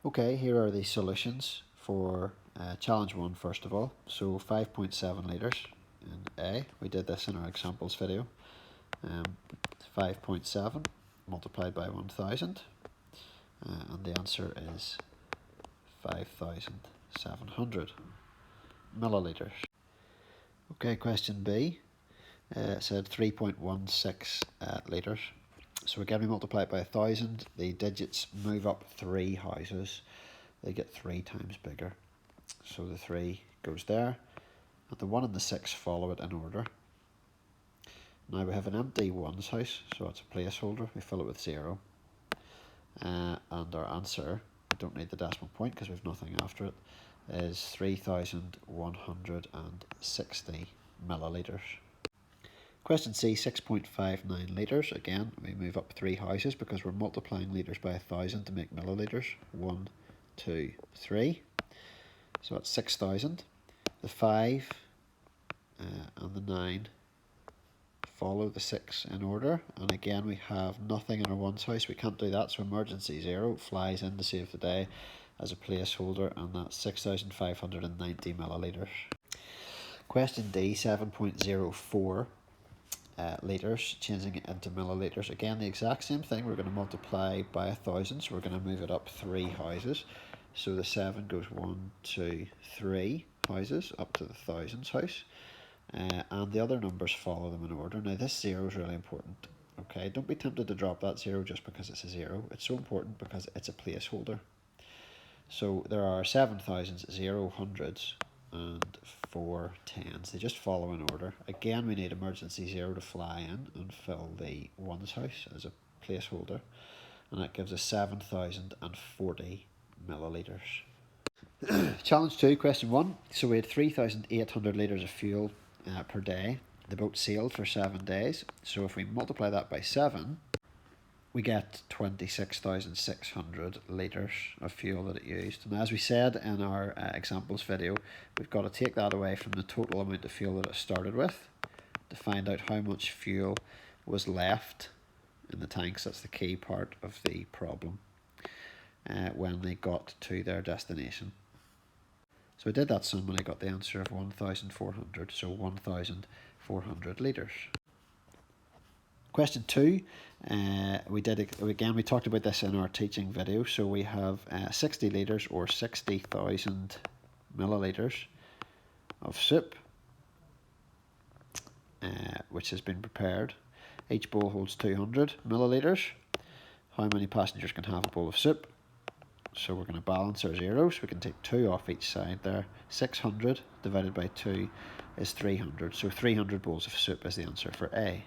Okay, here are the solutions for challenge 1 first of all. So 5.7 litres in A, we did this in our examples video. 5.7 multiplied by 1000 and the answer is 5,700 millilitres. Okay, question B, it said 3.16 litres. So again, we multiply it by 1000, the digits move up 3 houses, they get 3 times bigger. So the 3 goes there, and the 1 and the 6 follow it in order. Now we have an empty ones house, so it's a placeholder, we fill it with 0. And our answer, we don't need the decimal point because we have nothing after it, is 3,160 millilitres. Question C, 6.59 litres. Again, we move up 3 houses because we're multiplying litres by 1000 to make millilitres. 1, 2, 3. So that's 6,000. The 5 and the 9 follow the 6 in order. And again, we have nothing in our ones house. We can't do that, so emergency 0 flies in to save the day as a placeholder, and that's 6,590 millilitres. Question D, 7.04 litres, changing it into millilitres. Again, the exact same thing. We're going to multiply by 1000, so we're going to move it up 3 houses. So the 7 goes 1, 2, 3 houses up to the thousands house, and the other numbers follow them in order. Now this 0 is really important. Okay, don't be tempted to drop that 0 just because it's a 0. It's so important because it's a placeholder. So there are 7 thousands, 0 hundreds, and 4 tens. They just follow in order. Again, we need emergency 0 to fly in and fill the ones house as a placeholder, and that gives us 7,040 millilitres. Challenge 2, question 1. So we had 3,800 litres of fuel per day. The boat sailed for 7 days. So if we multiply that by 7, we get 26,600 litres of fuel that it used. And as we said in our examples video, we've got to take that away from the total amount of fuel that it started with to find out how much fuel was left in the tanks. That's the key part of the problem when they got to their destination. So I did that sum and I got the answer of 1,400, so 1,400 litres. Question 2, we talked about this in our teaching video. So we have 60 litres or 60,000 millilitres of soup, which has been prepared. Each bowl holds 200 millilitres. How many passengers can have a bowl of soup? So we're going to balance our zeros. We can take 2 off each side there. 600 divided by 2 is 300. So 300 bowls of soup is the answer for A.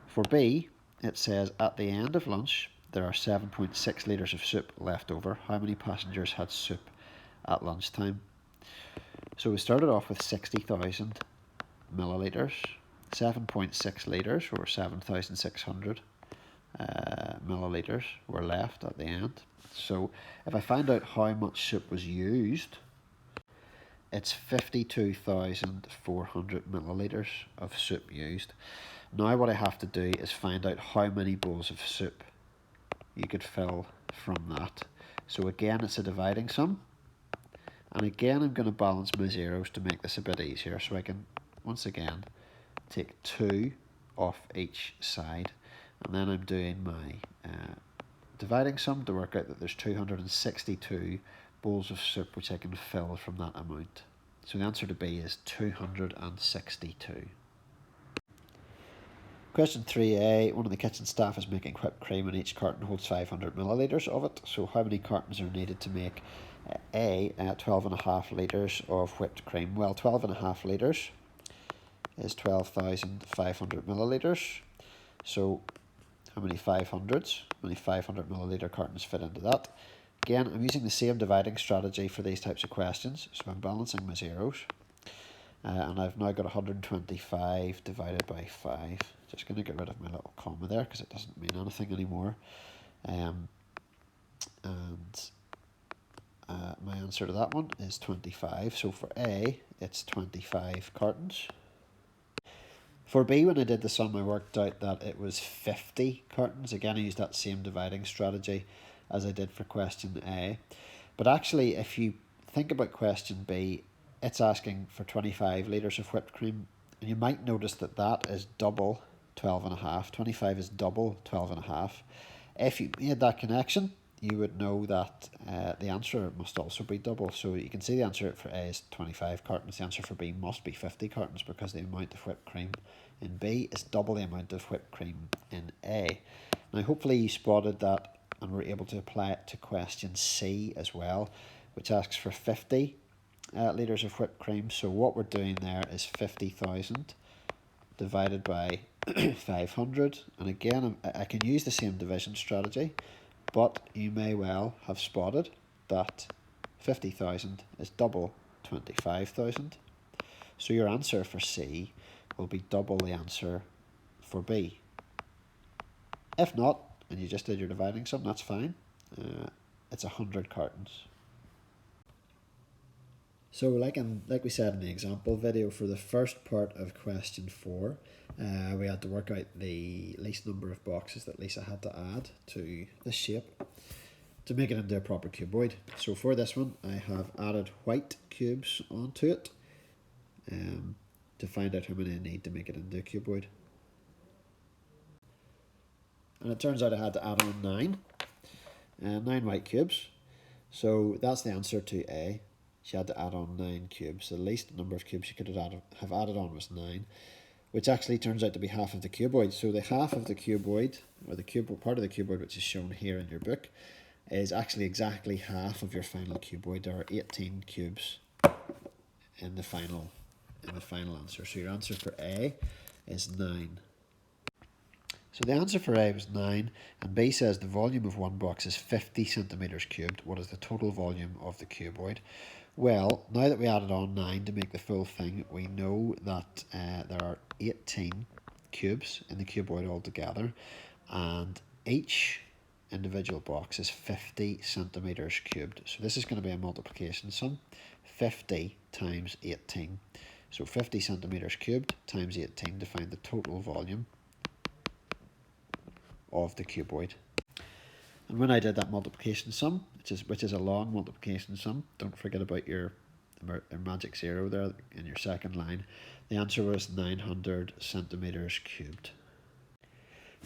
For B, it says at the end of lunch, there are 7.6 litres of soup left over. How many passengers had soup at lunchtime? So we started off with 60,000 millilitres. 7.6 litres, or 7,600 millilitres were left at the end. So if I find out how much soup was used, it's 52,400 millilitres of soup used. Now what I have to do is find out how many bowls of soup you could fill from that. So again, it's a dividing sum. And again, I'm going to balance my zeros to make this a bit easier. So I can, once again, take 2 off each side. And then I'm doing my dividing sum to work out that there's 262 bowls of soup which I can fill from that amount. So the answer to B is 262. Question 3A, one of the kitchen staff is making whipped cream and each carton holds 500 millilitres of it. So how many cartons are needed to make 12.5 litres of whipped cream? Well, 12.5 litres is 12,500 millilitres. So how many 500s? How many 500 millilitre cartons fit into that? Again, I'm using the same dividing strategy for these types of questions. So I'm balancing my zeros. And I've now got 125 divided by 5. Just going to get rid of my little comma there because it doesn't mean anything anymore. My answer to that one is 25. So for A, it's 25 cartons. For B, when I did the sum, I worked out that it was 50 cartons. Again, I used that same dividing strategy as I did for question A. But actually, if you think about question B, it's asking for 25 litres of whipped cream. And you might notice that that is double 12.5. 25 is double 12.5. If you made that connection, you would know that the answer must also be double. So you can see the answer for A is 25 cartons. The answer for B must be 50 cartons because the amount of whipped cream in B is double the amount of whipped cream in A. Now hopefully you spotted that and were able to apply it to question C as well, which asks for 50 litres of whipped cream. So what we're doing there is 50,000 divided by 500. And again, I can use the same division strategy, but you may well have spotted that 50,000 is double 25,000. So your answer for C will be double the answer for B. If not, and you just did your dividing sum, that's fine. It's 100 cartons. So like we said in the example video, for the first part of question 4, we had to work out the least number of boxes that Lisa had to add to the shape to make it into a proper cuboid. So for this one, I have added white cubes onto it to find out how many I need to make it into a cuboid. And it turns out I had to add on 9 white cubes. So that's the answer to A. She had to add on 9 cubes. The least number of cubes she could have added on was 9, which actually turns out to be half of the cuboid. So the half of the cuboid, or the part of the cuboid which is shown here in your book, is actually exactly half of your final cuboid. There are 18 cubes in the final answer. So your answer for A is 9. So the answer for A was 9, and B says the volume of one box is 50 centimetres cubed. What is the total volume of the cuboid? Well, now that we added on 9 to make the full thing, we know that there are 18 cubes in the cuboid altogether, and each individual box is 50 centimetres cubed. So this is going to be a multiplication sum, 50 times 18. So 50 centimetres cubed times 18 to find the total volume of the cuboid. And when I did that multiplication sum, which is a long multiplication sum, don't forget about your magic 0 there in your second line, the answer was 900 centimetres cubed.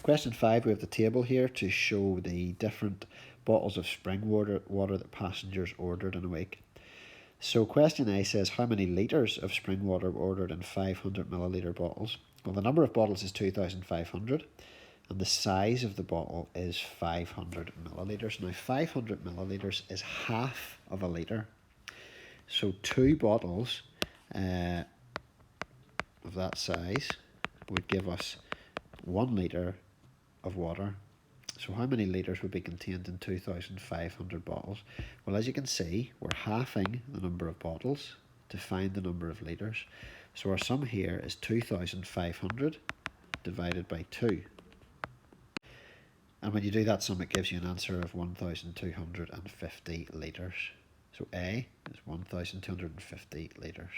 Question 5, we have the table here to show the different bottles of spring water that passengers ordered in a week. So question A says how many litres of spring water were ordered in 500 millilitre bottles. Well, the number of bottles is 2,500. And the size of the bottle is 500 millilitres. Now 500 millilitres is half of a litre. So 2 bottles of that size would give us 1 litre of water. So how many litres would be contained in 2,500 bottles? Well, as you can see, we're halving the number of bottles to find the number of litres. So our sum here is 2,500 divided by 2. And when you do that sum, it gives you an answer of 1,250 litres. So A is 1,250 litres.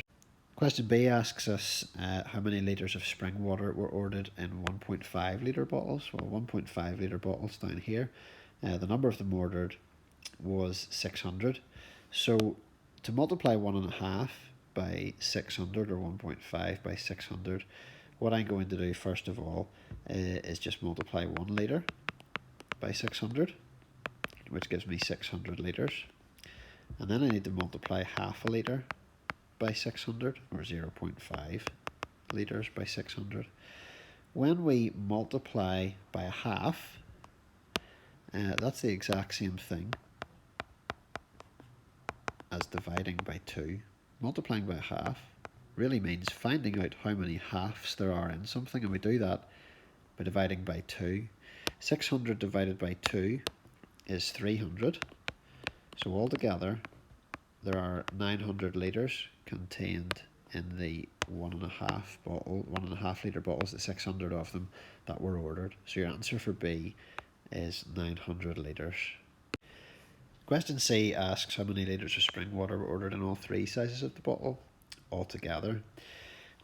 Question B asks us how many litres of spring water were ordered in 1.5 litre bottles. Well, 1.5 litre bottles down here. The number of them ordered was 600. So to multiply 1.5 by 600, or 1.5 by 600, what I'm going to do first of all is just multiply 1 litre by 600, which gives me 600 litres. And then I need to multiply half a litre by 600, or 0.5 litres by 600. When we multiply by a half, that's the exact same thing as dividing by 2. Multiplying by a half really means finding out how many halves there are in something, and we do that by dividing by 2. 600 divided by 2 is 300. So altogether, there are 900 litres contained in the 1.5 litre bottles, the 600 of them that were ordered. So your answer for B is 900 litres. Question C asks how many litres of spring water were ordered in all 3 sizes of the bottle altogether.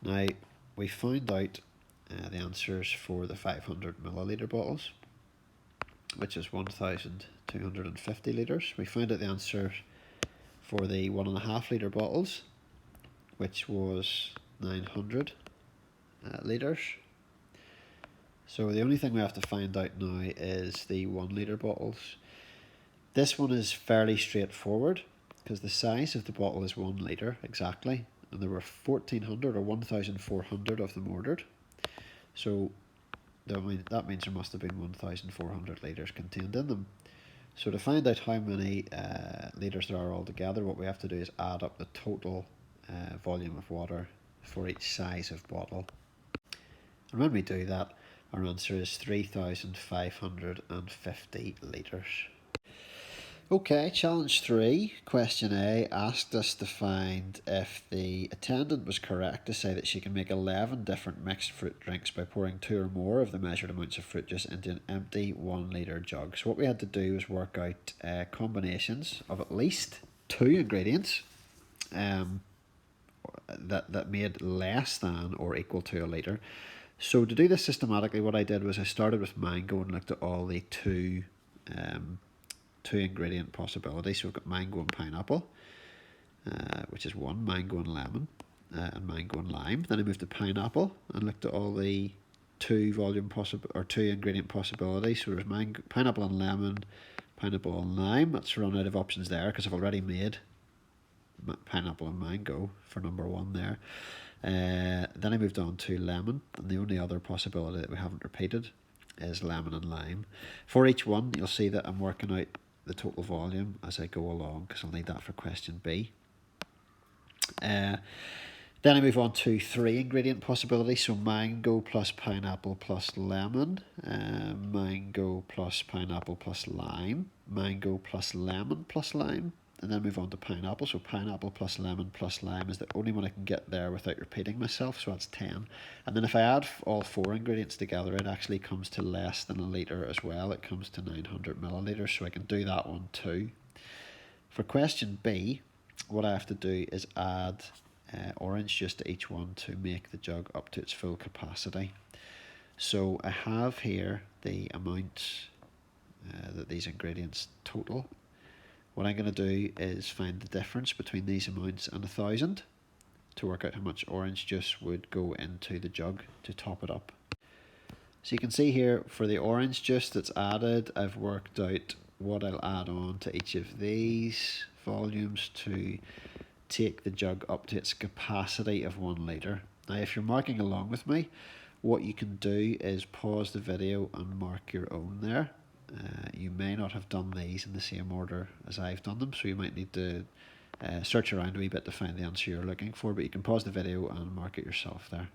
Now, we found out the answers for the 500 millilitre bottles. which is 1,250 litres. We found out the answer for the 1.5 litre bottles, which was 900 litres. So the only thing we have to find out now is the 1 litre bottles. This one is fairly straightforward because the size of the bottle is 1 litre exactly, and there were 1,400 or 1,400 of them ordered. So that means there must have been 1,400 litres contained in them. So to find out how many litres there are altogether, what we have to do is add up the total volume of water for each size of bottle. And when we do that, our answer is 3,550 litres. Okay, challenge 3, question A, asked us to find if the attendant was correct to say that she can make 11 different mixed fruit drinks by pouring 2 or more of the measured amounts of fruit juice into an empty 1 litre jug. So what we had to do was work out combinations of at least 2 ingredients that made less than or equal to a litre. So to do this systematically, what I did was I started with mango and looked at all the two ingredient possibilities. So we've got mango and pineapple, which is one, mango and lemon, and mango and lime. Then I moved to pineapple and looked at all the two ingredient possibilities. So there's pineapple and lemon, pineapple and lime. That's run out of options there because I've already made pineapple and mango for number 1 there. Then I moved on to lemon, and the only other possibility that we haven't repeated is lemon and lime. For each one, you'll see that I'm working out the total volume as I go along because I'll need that for question B. Then I move on to 3 ingredient possibilities. So mango plus pineapple plus lemon, mango plus pineapple plus lime, mango plus lemon plus lime, and then move on to pineapple. So pineapple plus lemon plus lime is the only one I can get there without repeating myself, so that's 10. And then if I add all 4 ingredients together, it actually comes to less than a litre as well. It comes to 900 millilitres, so I can do that one too. For question B, what I have to do is add orange juice to each one to make the jug up to its full capacity. So I have here the amount that these ingredients total. What I'm going to do is find the difference between these amounts and 1,000 to work out how much orange juice would go into the jug to top it up. So you can see here for the orange juice that's added, I've worked out what I'll add on to each of these volumes to take the jug up to its capacity of 1 litre. Now if you're marking along with me, what you can do is pause the video and mark your own there. You may not have done these in the same order as I've done them, so you might need to search around a wee bit to find the answer you're looking for, but you can pause the video and mark it yourself there.